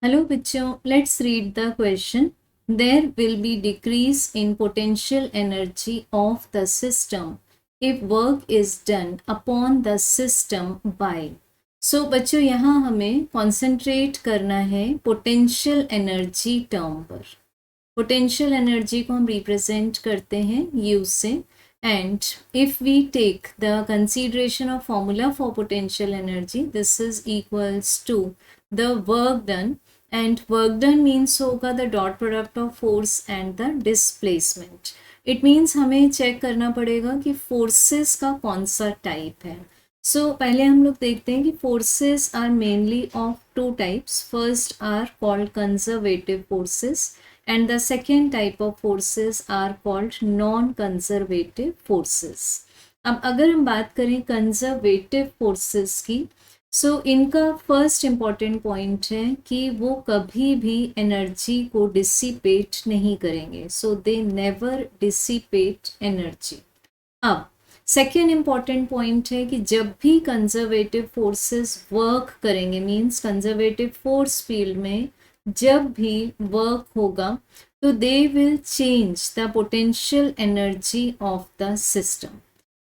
Hello bachcho, let's read the question. There will be decrease in potential energy of the system if work is done upon the system by. So बच्चों यहाँ हमें concentrate करना है potential energy term पर. Potential energy को हम represent करते हैं U से, and if we take the consideration of formula for potential energy, this is equals to the work done, and work done means होगा the dot product of force and the displacement. It means हमें check करना पड़ेगा कि forces का कौन सा type है. So पहले हम लोग देखते हैं कि forces are mainly of two types. First are called conservative forces and the second type of forces are called non-conservative forces. अब अगर हम बात करें conservative forces की, सो इनका फर्स्ट इम्पॉर्टेंट पॉइंट है कि वो कभी भी एनर्जी को डिसिपेट नहीं करेंगे. So they never dissipate energy. अब सेकेंड इम्पॉर्टेंट पॉइंट है कि जब भी कंजर्वेटिव फोर्सेस वर्क करेंगे, मीन्स कंजर्वेटिव फोर्स फील्ड में जब भी वर्क होगा तो they will change the potential energy of the system.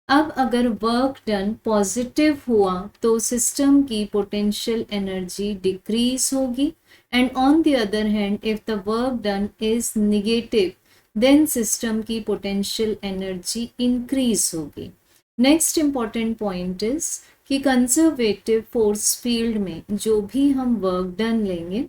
अब अगर वर्क डन पॉजिटिव हुआ तो सिस्टम की पोटेंशियल एनर्जी डिक्रीज होगी, and on the other hand if the work done is negative then system की पोटेंशियल एनर्जी इंक्रीज होगी. Next important point is कि conservative force field में जो भी हम वर्क डन लेंगे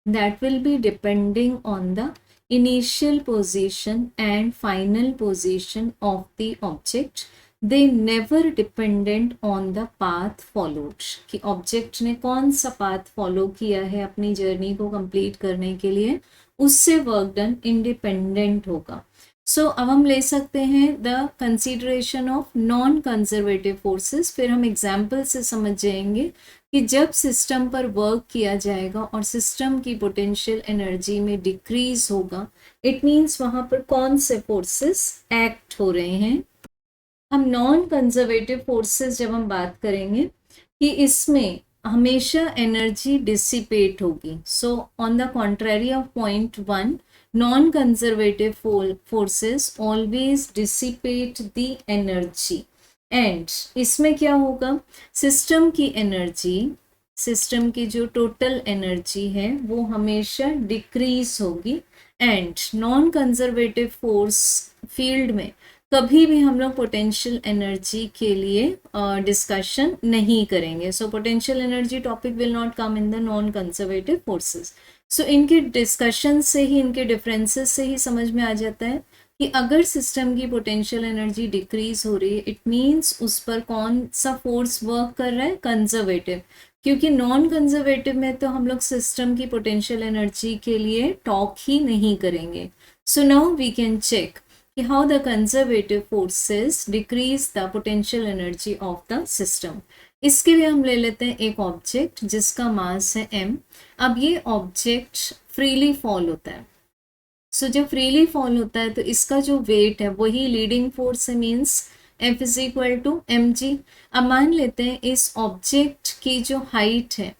that will be depending on the initial position and final position of the object. They never dependent on the path followed, कि object ने कौन सा path follow किया है अपनी journey को complete करने के लिए, उससे work done independent होगा. सो अब हम ले सकते हैं the consideration of non conservative forces. फिर हम एग्जाम्पल से समझ जाएंगे कि जब सिस्टम पर वर्क किया जाएगा और सिस्टम की पोटेंशियल एनर्जी में डिक्रीज होगा, इट मीन्स वहाँ पर कौन से फोर्सेस एक्ट हो रहे हैं. हम नॉन कंजर्वेटिव फोर्सेस जब हम बात करेंगे कि इसमें हमेशा एनर्जी डिसिपेट होगी. So on the contrary of point 1, non-conservative forces always dissipate the energy, and इसमें क्या होगा, सिस्टम की एनर्जी, सिस्टम की जो टोटल एनर्जी है वो हमेशा डिक्रीज होगी, and non conservative force field में कभी भी हम लोग पोटेंशियल एनर्जी के लिए डिस्कशन नहीं करेंगे. So potential energy topic will not come in the non conservative forces. So इनके डिस्कशन से ही, इनके डिफरेंसेस से ही समझ में आ जाता है कि अगर सिस्टम की पोटेंशियल एनर्जी डिक्रीज हो रही है, इट मीन्स उस पर कौन सा फोर्स वर्क कर रहा है, कंजर्वेटिव. क्योंकि नॉन कंजर्वेटिव में तो हम लोग सिस्टम की पोटेंशियल एनर्जी के लिए टॉक ही नहीं करेंगे. So now we can check कि how the conservative forces decrease the potential energy of the system. इसके लिए हम ले लेते हैं एक ऑब्जेक्ट जिसका मास है m. अब ये ऑब्जेक्ट फ्रीली फॉल होता है. सो जब फ्रीली फॉल होता है तो इसका जो वेट है वही लीडिंग फोर्स है, means F is equal to mg. अब मान लेते हैं इस ऑब्जेक्ट की जो हाइट है,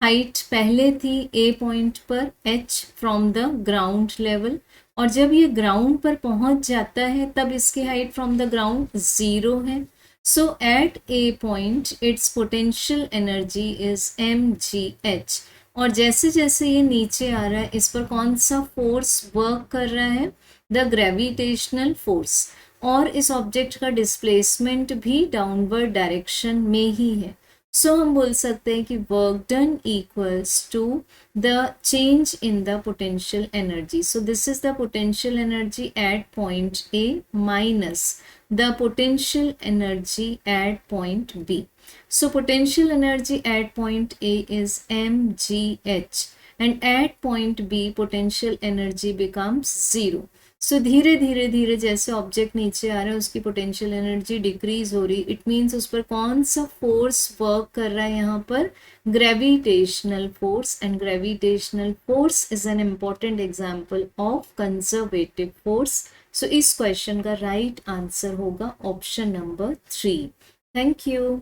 हाइट पहले थी A पॉइंट पर h from the ground level, और जब ये ग्राउंड पर पहुंच जाता है तब इसकी हाइट फ्रॉम द ग्राउंड 0 है. So at a point its potential energy is mgh, और जैसे जैसे ये नीचे आ रहा है इस पर कौन सा फोर्स वर्क कर रहा है, द ग्रेविटेशनल फोर्स, और इस ऑब्जेक्ट का डिस्प्लेसमेंट भी डाउनवर्ड डायरेक्शन में ही है. सो हम बोल सकते हैं कि work done equals to the change in the potential energy. So this is the potential energy at point A minus the potential energy at point B. So potential energy at point A is mgh, and at point B potential energy becomes 0. So धीरे धीरे धीरे जैसे object नीचे आ रहा है उसकी potential energy decrease हो रही, इट मीन्स उस पर कौन सा फोर्स वर्क कर रहा है यहाँ पर, gravitational force, and gravitational force is an important example of conservative force. So इस क्वेश्चन का राइट आंसर होगा ऑप्शन नंबर 3. Thank you.